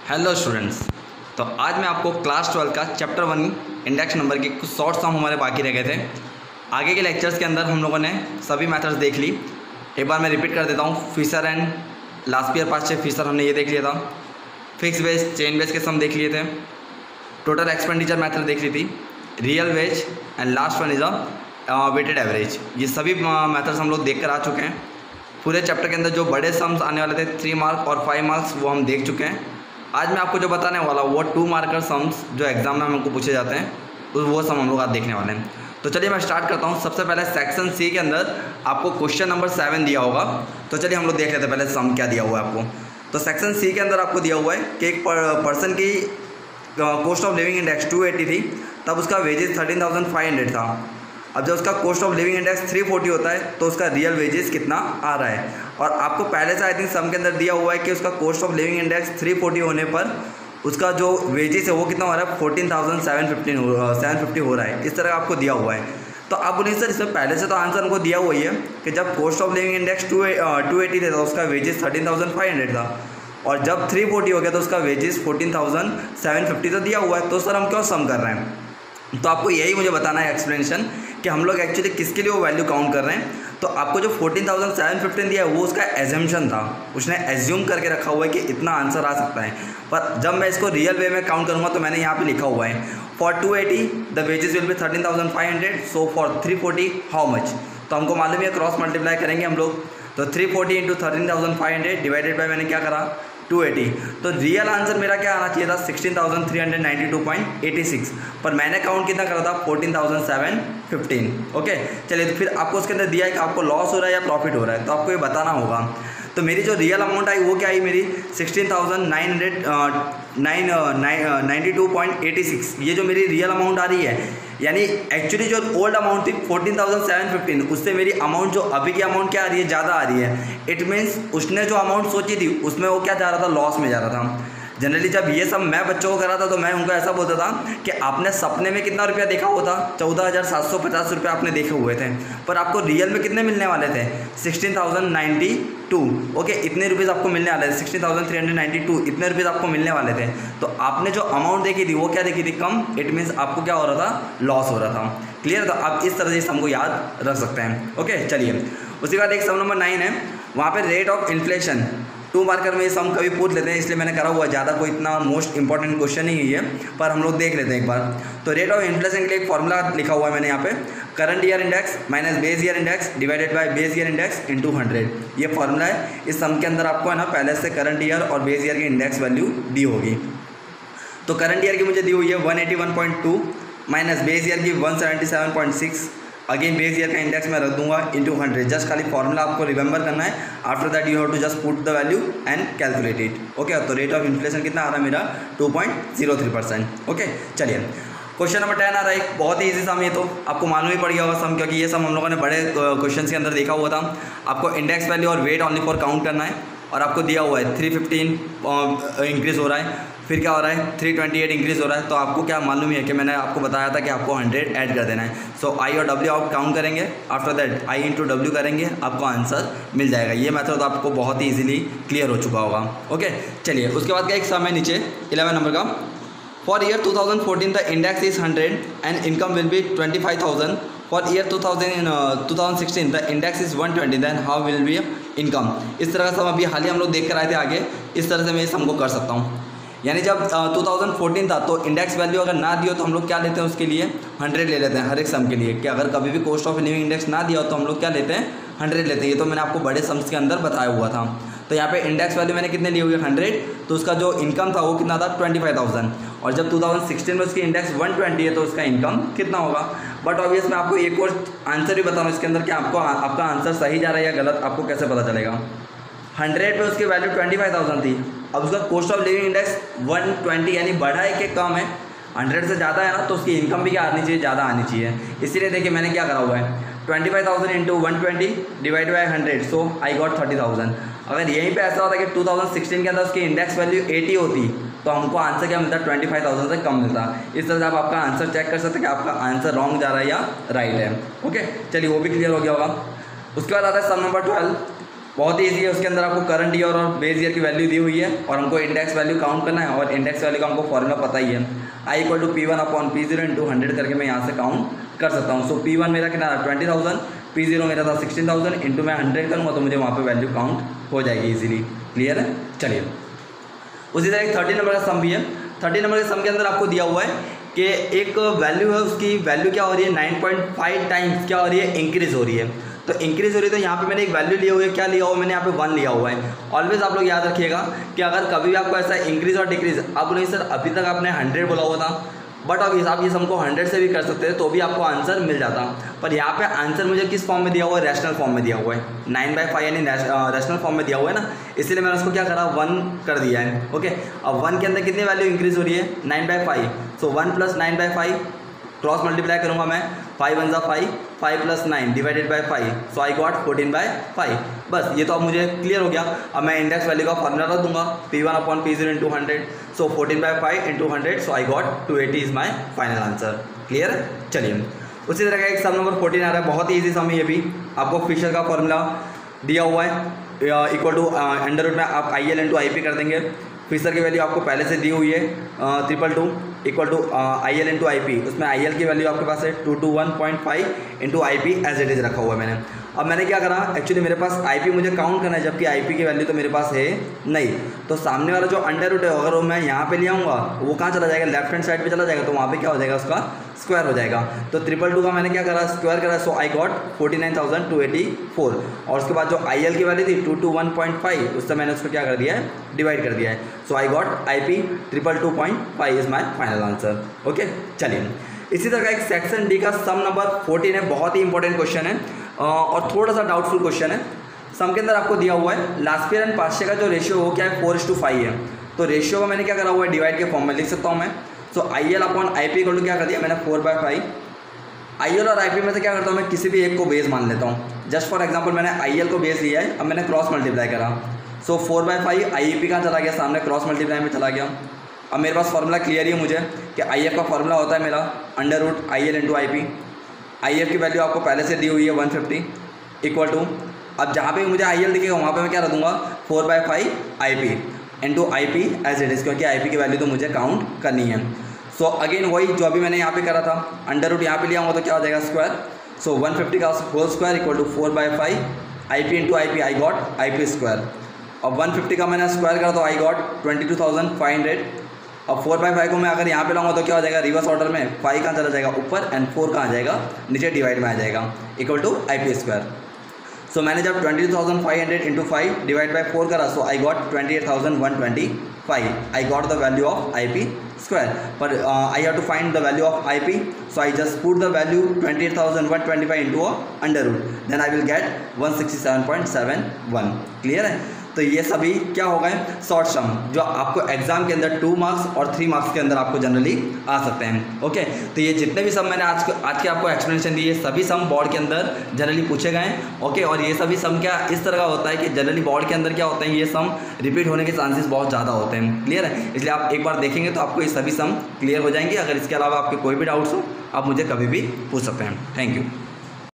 Hello students. तो आज मैं आपको क्लास 12 का चैप्टर 1 इंडेक्स नंबर के कुछ शॉर्ट सम हमारे बाकी रह गए थे। आगे के लेक्चर्स के अंदर हम लोगों ने सभी मेथड्स देख ली। एक बार मैं रिपीट कर देता हूँ। Fisher and Laspeyres Paasche Fisher हमने ये देख लिया था। फिक्स बेस चेन बेस के सम देख लिए थे। टोटल एक्सपेंडिचर मेथड देख ली थी। Real wage and last one is a weighted average. ये सभी मेथड्स हम लोग देख कर आ चुके हैं। पूरे चैप्टर के अंदर जो बड़े सम्स आने वाले थे 3 मार्क और 5 मार्क्स वो हम देख चुके हैं। आज मैं आपको जो बताने वाला हूँ वो 2 मार्कर सम्स जो एग्जाम में हमको पूछे जाते हैं वो सम हम लोग आज देखने वाले हैं। तो चलिए मैं स्टार्ट करता हूँ। सबसे पहले सेक्शन सी के अंदर आपको क्वेश्चन नंबर 7 दिया होगा। तो चलिए हम लोग देख लेते हैं पहले सम क्या दिया हुआ है आपको। तो सेक्शन सी के अंदर आपको दिया हुआ है कि एक पर्सन की कॉस्ट ऑफ लिविंग इंडेक्स 280 थी, तब उसका वेजेस 13,500 था। अब जब उसका कॉस्ट ऑफ लिविंग इंडेक्स 340 होता है तो उसका रियल वेजेस कितना आ रहा है। और आपको पहले से आई थिंक सम के अंदर दिया हुआ है कि उसका कॉस्ट ऑफ लिविंग इंडेक्स 340 होने पर उसका जो वेजेस है वो कितना हो रहा है 14,750 हो रहा है। इस तरह आपको दिया हुआ है। तो आप बोलिए सर इसमें पहले से तो आंसर हमको दिया हुआ ही है कि जब कॉस्ट ऑफ लिविंग इंडेक्स 280 था तो उसका वेजेस 13,500 था, और जब 340 हो गया तो उसका वेजेस 14,750 तो दिया हुआ है। तो सर हम क्यों सम कर रहे हैं? तो आपको यही मुझे बताना है एक्सप्लेनेशन कि हम लोग एक्चुअली किसके लिए वो वैल्यू काउंट कर रहे हैं। तो आपको जो 14,715 दिया है वो उसका एजम्पशन था। उसने एज्यूम करके रखा हुआ है कि इतना आंसर आ सकता है। पर जब मैं इसको रियल वे में काउंट करूँगा तो मैंने यहाँ पे लिखा हुआ है for 280 the wages will be 13,500, so for 340 how much. तो हमको मालूम है क्रॉस मल्टीप्लाई करेंगे हम लोग। तो 340 इंटू 13,500 डिवाइडेड बाय मैंने क्या करा 280। तो रियल आंसर मेरा क्या आना चाहिए था 16,392.86, पर मैंने काउंट कितना करा था 14,715। ओके चलिए, तो फिर आपको उसके अंदर दिया है कि आपको लॉस हो रहा है या प्रॉफिट हो रहा है, तो आपको ये बताना होगा। तो मेरी जो रियल अमाउंट आई वो क्या आई मेरी 16,992.86। ये जो मेरी रियल अमाउंट आ रही है, यानी एक्चुअली जो ओल्ड अमाउंट थी 14,715, उससे मेरी अमाउंट जो अभी की अमाउंट क्या आ रही है ज़्यादा आ रही है। इट मीन्स उसने जो अमाउंट सोची थी उसमें वो क्या जा रहा था लॉस में जा रहा था। जनरली जब ये सब मैं बच्चों को करा था तो मैं उनको ऐसा बोलता था कि आपने सपने में कितना रुपया देखा हुआ था 14,750 रुपये आपने देखे हुए थे, पर आपको रियल में कितने मिलने वाले थे 16,092। ओके, इतने रुपीज़ आपको मिलने वाले थे 16,392, इतने रुपीज़ आपको मिलने वाले थे। तो आपने जो अमाउंट देखी थी वो क्या देखी थी कम। इट मीन्स आपको क्या हो रहा था लॉस हो रहा था। क्लियर? तो आप इस तरह से सम को याद रख सकते हैं। ओके चलिए, उसके बाद एक सम नंबर 9 है। वहाँ पर रेट ऑफ इन्फ्लेशन 2 मार्कर में ये सम कभी पूछ लेते हैं, इसलिए मैंने करा हुआ। ज़्यादा कोई इतना मोस्ट इंपॉर्टेंट क्वेश्चन नहीं है, पर हम लोग देख लेते हैं एक बार। तो रेट ऑफ इन्फ्लेशन के लिए एक फॉर्मूला लिखा हुआ है मैंने यहाँ पे, current year index minus base year index divided by base year index into 100। ये फॉर्मूला है। इस सम के अंदर आपको है ना पहले से करंट ईयर और बेस ईयर की इंडेक्स वैल्यू दी होगी। तो करंट ईयर की मुझे दी हुई है 181.2 माइनस बेस ईयर की 177.6। अगेन बेस ईयर का इंडेक्स मैं रख दूंगा इंटू 100। जस्ट खाली फॉर्मूला आपको रिमेंबर करना है। After that you have to just put the value and calculate it. Okay, तो रेट ऑफ इन्फ्लेशन कितना आ रहा है मेरा 2.03%। ओके चलिए, क्वेश्चन नंबर 10 आ रहा है। एक बहुत ही ईजी सम, ये तो आपको मालूम ही पड़ गया होगा सम, क्योंकि ये सम हम लोगों ने बड़े क्वेश्चन के अंदर देखा हुआ था। आपको इंडेक्स वैल्यू और वेट ऑनली फॉर काउंट करना है, और आपको दिया हुआ है 315 इंक्रीज़ हो रहा है, फिर क्या हो रहा है 328 इंक्रीज़ हो रहा है। तो आपको क्या मालूम है कि मैंने आपको बताया था कि आपको 100 ऐड कर देना है। सो आई और डब्ल्यू आप काउंट करेंगे, after that I into W करेंगे, आपको आंसर मिल जाएगा। ये मेथड आपको बहुत ही ईजिली क्लियर हो चुका होगा। ओके चलिए, उसके बाद का एक सम है नीचे 11 नंबर का। For year 2014 the index is 100 and income will be 25,000। For year 2016 the index is 120, then how will be income. इस तरह का सम अभी हाल ही हम लोग देख कर आए थे आगे। इस तरह से मैं इस सम को कर सकता हूँ। यानी जब 2014 था तो इंडेक्स वैल्यू अगर ना दिया हो तो हम लोग क्या लेते हैं उसके लिए 100 ले लेते हैं हर एक सम के लिए, कि अगर कभी भी कॉस्ट ऑफ लिविंग इंडेक्स ना दिया हो तो हम लोग क्या लेते हैं 100 लेते हैं। ये तो मैंने आपको बड़े सम्स के अंदर बताया हुआ था। तो यहाँ पे इंडेक्स वैल्यू मैंने कितने ली हुई है 100, तो उसका जो इनकम था वो कितना था 25,000। और जब 2016 में उसकी इंडेक्स 120 है तो उसका इनकम कितना होगा। बट ऑब्वियस मैं आपको एक और आंसर भी बता रहा हूँ इसके अंदर कि आपको आपका आंसर सही जा रहा है या गलत आपको कैसे पता चलेगा। 100 पे उसकी वैल्यू 25,000 थी, अब उसका कॉस्ट ऑफ लिविंग इंडेक्स 120 यानी बढ़ा है कि कम है। 100 से ज़्यादा है ना, तो उसकी इनकम भी क्या आनी चाहिए, ज़्यादा आनी चाहिए। इसीलिए देखिए मैंने क्या करा हुआ है 25,000 into 120 divide by 100, so I got 30,000। अगर यहीं पे ऐसा होता कि 2016 के अंदर उसकी इंडेक्स वैल्यू 80 होती तो हमको आंसर क्या मिलता 25,000 से कम मिलता। इस तरह से आप आपका आंसर चेक कर सकते हैं कि आपका आंसर रॉन्ग जा रहा है या राइट है। ओके चलिए, वो भी क्लियर हो गया होगा। उसके बाद आता है सम नंबर 12। बहुत ही ईजी है। उसके अंदर आपको करंट ईयर और बेस ईयर की वैल्यू दी हुई है और हमको इंडेक्स वैल्यू काउंट करना है, और इंडेक्स वैल्यू का हमको फॉर्मूला पता ही है, I equal to P1 upon P0 into 100 करके मैं यहाँ से काउंट कर सकता हूँ। सो P1 मेरा कितना था 20,000, P0 मेरा था 16,000 इंटू मैं 100 करूँगा तो मुझे वहाँ पे वैल्यू काउंट हो जाएगी इजीली। क्लियर है। चलिए उसी तरह 30 नंबर का सम भी है। 30 नंबर के सम के अंदर आपको दिया हुआ है कि एक वैल्यू है, उसकी वैल्यू क्या हो रही है 9.5 टाइम्स क्या हो रही है इंक्रीज़ हो रही है। तो इंक्रीज़ हो रही है तो यहाँ पे मैंने एक वैल्यू लिया हुआ है, क्या लिया हुआ है मैंने यहाँ पे 1 लिया हुआ है। ऑलवेज आप लोग याद रखिएगा कि अगर कभी भी आपको ऐसा इंक्रीज़ और डिक्रीज़, आप बोले सर अभी तक आपने 100 बोला हुआ था, बट अब आप ये हमको 100 से भी कर सकते हैं तो भी आपको आंसर मिल जाता। पर यहाँ पे आंसर मुझे किस फॉर्म में दिया हुआ है, रैशनल फॉर्म में दिया हुआ है, 9/5 यानी रैशनल फॉर्म में दिया हुआ है ना, इसलिए मैंने उसको क्या करा 1 कर दिया है। ओके, अब 1 के अंदर कितनी वैल्यू इंक्रीज़ हो रही है 9/5, सो 1 + 9/5 क्रॉस मल्टीप्लाई करूँगा मैं, 5 × 1 = 5, 5 + 9 divided by 5, so I got 14/5। बस ये तो अब मुझे क्लियर हो गया। अब मैं इंडेक्स वैल्यू का फॉर्मूला रख दूंगा, P1 upon P0 into 100, so 14/5 into 100, so I got 280 is my final answer. Clear है। चलिए उसी तरह का एक सम नंबर 14 आ रहा है, बहुत ही ईजी सम है ये भी। आपको फिशर का फॉर्मूला दिया हुआ है इक्वल टू अंडर रूट में आप IL इंटू IP कर देंगे। फिशर की वैल्यू आपको पहले से दी हुई है 222 equal to IL into IP, उसमें IL की वैल्यू आपके पास है 221.5 into IP as it is रखा हुआ है मैंने। अब मैंने क्या करा, एक्चुअली मेरे पास IP मुझे काउंट करना है, जबकि IP की वैल्यू तो मेरे पास है नहीं, तो सामने वाला जो अंडर रूट है अगर वो मैं यहाँ पे ले आऊँगा वो कहाँ चला जाएगा, लेफ्ट हैंड साइड पे चला जाएगा, तो वहाँ पे क्या हो जाएगा उसका स्क्वायर हो जाएगा। तो 222 का मैंने क्या करा स्क्वायर करा, सो आई गॉट 49,284, और उसके बाद जो IL की वैल्यू थी 221.5 उससे मैंने उसको क्या कर दिया है डिवाइड कर दिया है, so I got IP 222.5 is my final answer. Okay चलिए इसी तरह का एक सेक्शन डी का सम नंबर 14 है, बहुत ही इंपॉर्टेंट क्वेश्चन है और थोड़ा सा डाउटफुल क्वेश्चन है। सम के अंदर आपको दिया हुआ है last year and past year का जो रेशियो हो क्या है 4:5 है। तो रेशियो का मैंने क्या करा हुआ है डिवाइड के फॉर्म में लिख सकता हूँ मैं। सो IL अपॉन IP को क्या कर दिया मैंने 4/5। IL और IP में से क्या करता हूँ मैं किसी भी एक को बेस मान लेता हूँ। जस्ट फॉर एग्जाम्पल मैंने IL को बेस लिया है, अब मैंने क्रॉस मल्टीप्लाई करा, सो 4/5 IP कहाँ चला गया सामने क्रॉस मल्टीप्लाई में चला गया। अब मेरे पास फॉर्मूला क्लियर ही है मुझे कि IF का फॉर्मूला होता है मेरा under root IL into IP। IF की वैल्यू आपको पहले से दी हुई है 150 इक्वल टू, अब जहाँ पे मुझे IL दिखेगा वहाँ पे मैं क्या रख दूँगा 4/5 IP into IP as it is, क्योंकि IP की वैल्यू तो मुझे काउंट करनी है। सो अगेन वही जो अभी मैंने यहाँ पे करा था, अंडर रूट यहाँ पे लिया होगा तो क्या हो जाएगा स्क्वायर, सो 150 का whole square equal to 4/5 IP into IP, I got IP square. अब 150 का मैंने स्क्वायर करा तो आई गॉट 22,500। अब 4/5 को मैं अगर यहाँ पे लाऊंगा तो क्या हो जाएगा रिवर्स ऑर्डर में, 5 कहाँ चला जाएगा ऊपर एंड 4 कहाँ आ जाएगा नीचे डिवाइड में आ जाएगा equal to IP square. So मैंने जब 22,500 इंटू 5 डिवाइड बाई 4 करा, so I got 28,125, I got the value of IP square. पर I have to find the value of IP, so I just put the value 28,125 into under root, then I will get 167.71। Clear है। तो ये सभी क्या हो गए short सम जो आपको एग्जाम के अंदर 2 मार्क्स और 3 मार्क्स के अंदर आपको जनरली आ सकते हैं। ओके, तो ये जितने भी सम मैंने आज के आपको एक्सप्लेनेशन दिए सभी सम बोर्ड के अंदर जनरली पूछे गए हैं। ओके, और ये सभी सम क्या इस तरह का होता है कि जनरली बोर्ड के अंदर क्या होते हैं ये सम रिपीट होने के चांसेस बहुत ज़्यादा होते हैं। क्लियर है, इसलिए आप एक बार देखेंगे तो आपको ये सभी सम क्लियर हो जाएंगे। अगर इसके अलावा आपके कोई भी डाउट्स हो आप मुझे कभी भी पूछ सकते हैं। Thank you.